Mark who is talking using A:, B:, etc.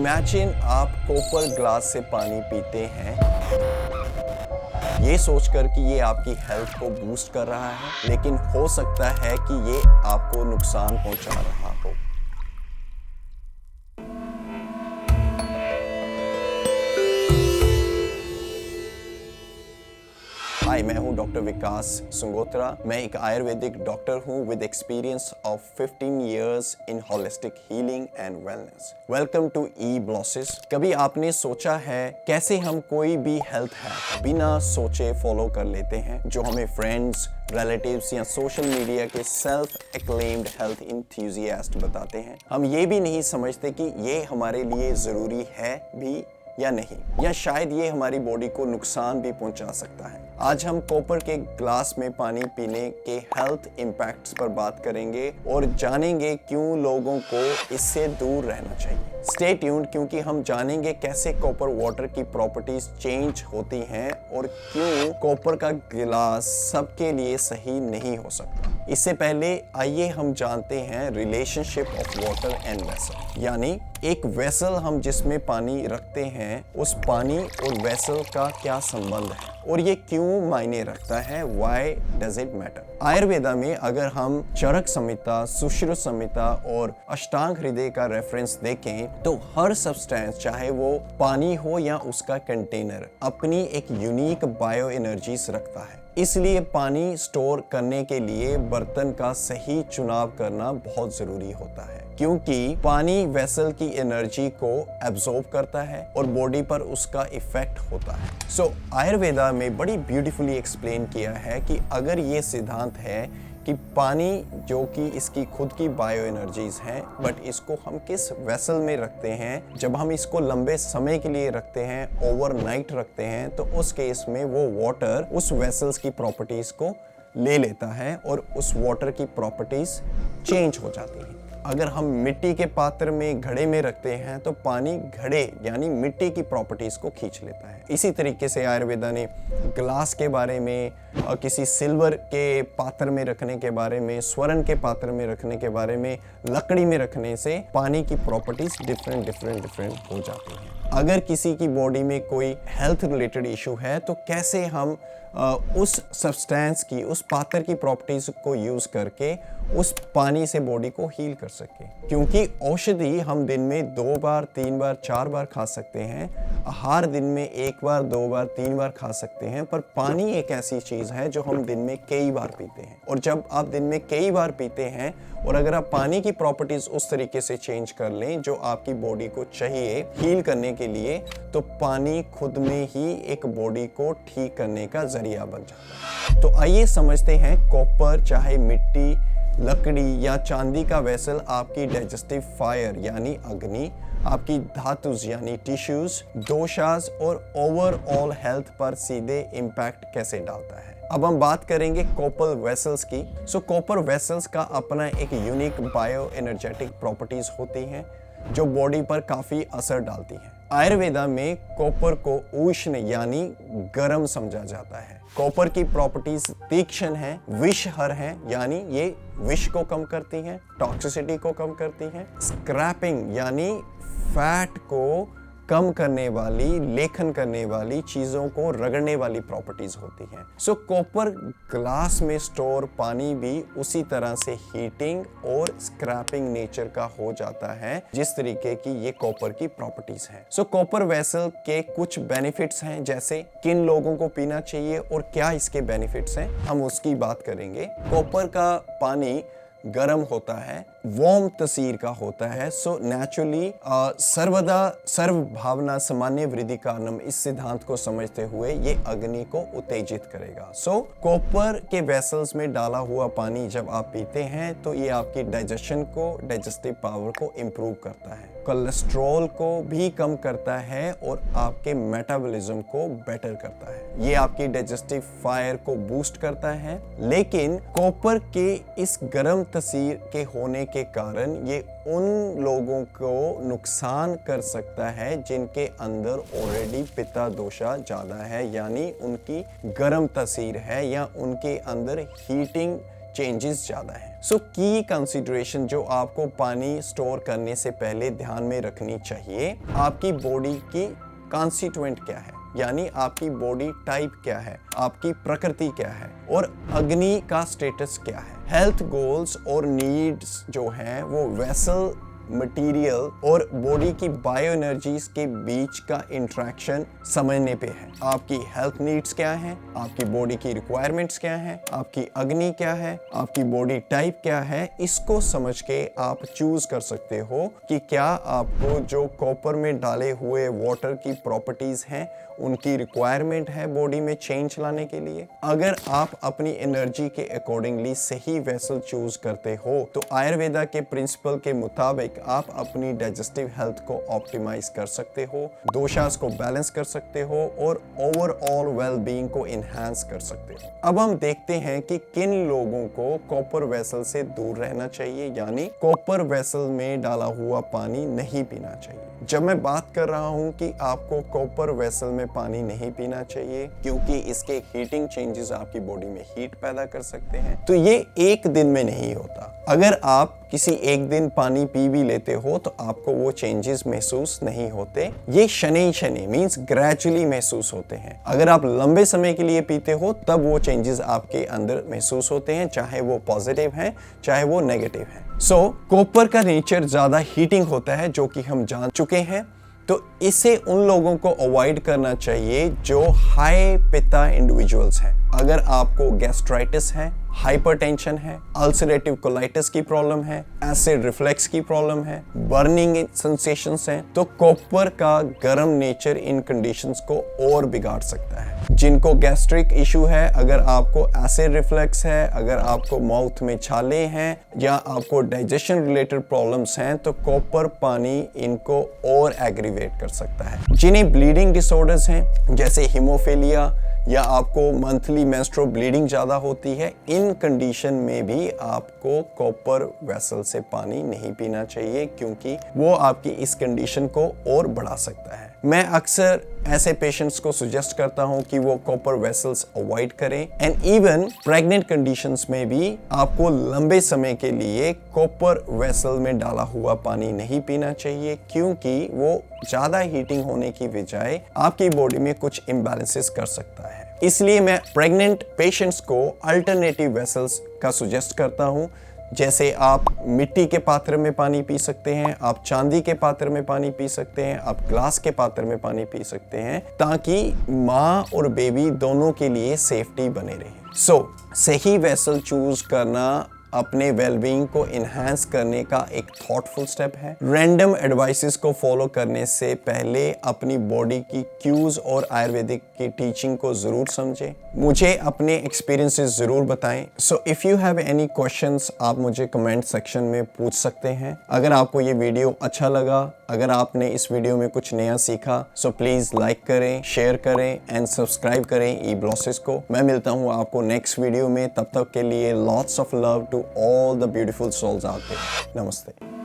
A: Imagine आप copper glass से पानी पीते हैं ये सोचकर कि ये आपकी हेल्थ को बूस्ट कर रहा है, लेकिन हो सकता है कि ये आपको नुकसान पहुंचा रहा हो। हाय, मैं हूं डॉक्टर विकास संगोत्रा। मैं एक आयुर्वेदिक डॉक्टर हूं with experience of 15 years in holistic healing and wellness. Welcome to E blosses. कभी आपने सोचा है कैसे हम कोई भी हेल्थ हैक बिना सोचे फॉलो कर लेते हैं, जो हमें फ्रेंड्स, रिलेटिव्स या सोशल मीडिया के सेल्फ एक्लेम्ड हेल्थ इंथुजियास्ट बताते हैं। हम ये भी नहीं समझते कि ये हमारे लिए ज़रूरी है भी या नहीं, या शायद ये हमारी बॉडी को नुकसान भी पहुंचा सकता है। आज हम कॉपर के ग्लास में पानी पीने के हेल्थ इम्पैक्ट्स पर बात करेंगे और जानेंगे क्यों लोगों को इससे दूर रहना चाहिए। स्टे ट्यून्ड, क्योंकि हम जानेंगे कैसे कॉपर वाटर की प्रॉपर्टीज चेंज होती हैं और क्यों कॉपर का गिलास सबके लिए सही नहीं हो सकता। इससे पहले आइए हम जानते हैं relationship of water and vessel, यानी एक वेसल हम जिसमें पानी रखते हैं, उस पानी और वेसल का क्या संबंध है और ये क्यों मायने रखता है। Why does it matter. Ayurveda में अगर हम चरक संहिता, सुश्रुत संहिता और अष्टांग हृदय का रेफरेंस देखें तो हर सब्सटेंस, चाहे वो पानी हो या उसका कंटेनर, अपनी एक यूनिक बायो एनर्जीज रखता है। इसलिए पानी स्टोर करने के लिए बर्तन का सही चुनाव करना बहुत जरूरी होता है, क्योंकि पानी वेसल की एनर्जी को एब्जॉर्ब करता है और बॉडी पर उसका इफेक्ट होता है। सो आयुर्वेदा में बड़ी ब्यूटीफुली एक्सप्लेन किया है कि अगर ये सिद्धांत है कि पानी जो कि इसकी खुद की बायो एनर्जीज हैं, बट इसको हम किस वेसल में रखते हैं, जब हम इसको लंबे समय के लिए रखते हैं, ओवरनाइट रखते हैं, तो उस केस में वो वाटर उस वेसल्स की प्रॉपर्टीज को ले लेता है और उस वाटर की प्रॉपर्टीज चेंज हो जाती हैं। अगर हम मिट्टी के पात्र में, घड़े में रखते हैं, तो पानी घड़े यानी मिट्टी की प्रॉपर्टीज को खींच लेता है। इसी तरीके से आयुर्वेदा ने ग्लास के बारे में, किसी सिल्वर के पात्र में रखने के बारे में, स्वर्ण के पात्र में रखने के बारे में, लकड़ी में रखने से पानी की प्रॉपर्टीज डिफरेंट हो जाती हैं। अगर किसी की बॉडी में कोई हेल्थ रिलेटेड इशू है तो कैसे हम उस सब्सटेंस की, उस पात्र की प्रॉपर्टीज को यूज़ करके उस पानी से बॉडी को हील कर सके, क्योंकि औषधि हम दिन में 2 बार, 3 बार, 4 बार खा सकते हैं, आहार दिन में 1 बार, 2 बार, 3 बार खा सकते हैं, पर पानी एक ऐसी चीज़ है जो हम दिन में कई बार पीते हैं। और जब आप दिन में कई बार पीते हैं और अगर आप पानी की प्रॉपर्टीज उस तरीके से चेंज कर लें जो आपकी बॉडी को चाहिए हील करने के लिए, तो पानी खुद में ही एक बॉडी को ठीक करने का जरिया बन जाता है। तो आइए समझते हैं कॉपर, चाहे मिट्टी, लकड़ी या चांदी का वेसल आपकी डाइजेस्टिव फायर यानी अग्नि, आपकी धातुज यानी टिश्यूज, दोषास और ओवरऑल हेल्थ पर सीधे इम्पैक्ट कैसे डालता है। अब हम बात करेंगे कॉपर वेसल्स की। सो कॉपर वेसल्स का अपना एक यूनिक बायो एनर्जेटिक प्रॉपर्टीज होती हैं जो बॉडी पर काफी असर डालती हैं। आयुर्वेदा में कॉपर को उष्ण यानी गर्म समझा जाता है। कॉपर की प्रॉपर्टीज तीक्ष्ण हैं, विषहर हैं, यानी ये विष को कम करती हैं, टॉक्सिसिटी को कम करती हैं, स्क्रैपिंग यानी फैट को कम करने वाली, लेखन करने वाली, चीज़ों को रगड़ने वाली प्रॉपर्टीज होती हैं। सो कॉपर ग्लास में स्टोर पानी भी उसी तरह से हीटिंग और स्क्रैपिंग नेचर का हो जाता है जिस तरीके की ये कॉपर की प्रॉपर्टीज हैं। सो कॉपर वेसल के कुछ बेनिफिट्स हैं, जैसे किन लोगों को पीना चाहिए और क्या इसके बेनिफिट्स हैं, हम उसकी बात करेंगे। कॉपर का पानी गर्म होता है, वार्म तसीर का होता है। सो नेचुरली सर्वदा सर्व भावना सामान्य वृद्धि कारणम, इस सिद्धांत को समझते हुए ये अग्नि को उत्तेजित करेगा। सो कॉपर के वेसल्स में डाला हुआ पानी जब आप पीते हैं तो ये आपकी डाइजेशन को, डाइजेस्टिव पावर को इम्प्रूव करता है, कोलेस्ट्रॉल को भी कम करता है और आपके मेटाबॉलिज्म को बेटर करता है। ये आपकी डाइजेस्टिव फायर को बूस्ट करता है। लेकिन कॉपर के इस गर्म तसीर के होने के कारण ये उन लोगों को नुकसान कर सकता है जिनके अंदर ऑलरेडी पित्ता दोषा ज़्यादा है, यानी उनकी गर्म तसीर है या उनके अंदर हीटिंग चेंजेस ज़्यादा हैं। सो की कंसिडरेशन जो आपको पानी स्टोर करने से पहले ध्यान में रखनी चाहिए, आपकी बॉडी की कॉन्स्टिट्यूएंट क्या है, यानी आपकी बॉडी टाइप क्या है, आपकी प्रकृति क्या है और अग्नि का स्टेटस क्या है। हेल्थ गोल्स और नीड्स जो हैं वो वेसल, मटेरियल और बॉडी की बायो एनर्जीज के बीच का इंटरेक्शन समझने पे है। आपकी हेल्थ नीड्स क्या है, आपकी बॉडी की रिक्वायरमेंट्स क्या है, आपकी अग्नि क्या है, आपकी बॉडी टाइप क्या है, इसको समझ के आप चूज कर सकते हो कि क्या आपको जो कॉपर में डाले हुए वाटर की प्रॉपर्टीज हैं उनकी रिक्वायरमेंट है बॉडी में चेंज लाने के लिए। अगर आप अपनी एनर्जी के अकॉर्डिंगली सही वेसल चूज करते हो तो आयुर्वेदा के प्रिंसिपल के मुताबिक आप अपनी डाइजेस्टिव हेल्थ को ऑप्टिमाइज कर सकते हो, दोषास को बैलेंस कर सकते हो और ओवरऑल वेलबीइंग को इनहांस कर सकते हो। अब हम देखते हैं कि किन लोगों को कॉपर वेसल से दूर रहना चाहिए, यानी कॉपर वेसल में डाला हुआ पानी नहीं पीना चाहिए। जब मैं बात कर रहा हूं कि आपको कॉपर वेसल में पानी नहीं पीना चाहिए क्योंकि इसके हीटिंग चेंजेस आपकी बॉडी में हीट पैदा कर सकते हैं, तो ये एक दिन में नहीं होता। अगर आप किसी एक दिन पानी पी भी लेते हो तो आपको वो चेंजेस महसूस नहीं होते, ये शनि शनि मींस ग्रेजुअली महसूस होते हैं। अगर आप लंबे समय के लिए पीते हो तब वो चेंजेस आपके अंदर महसूस होते हैं, चाहे वो पॉजिटिव हैं चाहे वो नेगेटिव हैं। सो कॉपर का नेचर ज्यादा हीटिंग होता है जो कि हम जान चुके हैं, तो इसे उन लोगों को अवॉइड करना चाहिए जो हाई पित्ता इंडिविजुअल्स हैं। अगर आपको गैस्ट्राइटिस है, हाइपरटेंशन है, अल्सरेटिव कोलाइटिस की प्रॉब्लम है, एसिड रिफ्लेक्स की प्रॉब्लम है, बर्निंग सेंसेशंस हैं, तो कॉपर का गर्म नेचर इन कंडीशंस को और बिगाड़ सकता है। जिनको गैस्ट्रिक इशू है, अगर आपको एसिड रिफ्लेक्स है, अगर आपको माउथ में छाले हैं या आपको डाइजेशन रिलेटेड प्रॉब्लम्स हैं, तो कॉपर पानी इनको और एग्रीवेट कर सकता है। जिन्हें ब्लीडिंग डिसऑर्डर्स हैं जैसे हीमोफीलिया या आपको मंथली मेंस्ट्रुअल ब्लीडिंग ज़्यादा होती है, इन कंडीशन में भी आपको कॉपर वेसल से पानी नहीं पीना चाहिए क्योंकि वो आपकी इस कंडीशन को और बढ़ा सकता है। मैं अक्सर ऐसे पेशेंट्स को सजेस्ट करता हूं कि वो कॉपर वेसल्स अवॉइड करें एंड इवन प्रेग्नेंट कंडीशंस में भी आपको लंबे समय के लिए कॉपर वेसल में डाला हुआ पानी नहीं पीना चाहिए क्योंकि वो ज़्यादा हीटिंग होने की बजाय आपकी बॉडी में कुछ इम्बैलेंसेस कर सकता है। इसलिए मैं प्रेग्नेंट पेशेंट्स को अल्टरनेटिव वेसल्स का सजेस्ट करता हूं, जैसे आप मिट्टी के पात्र में पानी पी सकते हैं, आप चांदी के पात्र में पानी पी सकते हैं, आप ग्लास के पात्र में पानी पी सकते हैं, ताकि माँ और बेबी दोनों के लिए सेफ्टी बने रहे। सही वेसल चूज करना अपने वेलबीइंग को इन्हांस करने का एक थॉटफुल स्टेप है। रैंडम एडवाइसेस को फॉलो करने से पहले अपनी बॉडी की क्यूज और आयुर्वेदिक की टीचिंग को जरूर समझें। मुझे अपने एक्सपीरियंसेस जरूर बताएं। So if you have any questions आप मुझे कमेंट सेक्शन में पूछ सकते हैं। अगर आपको ये वीडियो अच्छा लगा, अगर आपने इस वीडियो में कुछ नया सीखा, सो प्लीज लाइक करें, शेयर करें एंड सब्सक्राइब करें ई ब्लॉसेस को। मैं मिलता हूँ आपको नेक्स्ट वीडियो में, तब तक के लिए lots of love to all the beautiful souls out there. Namaste.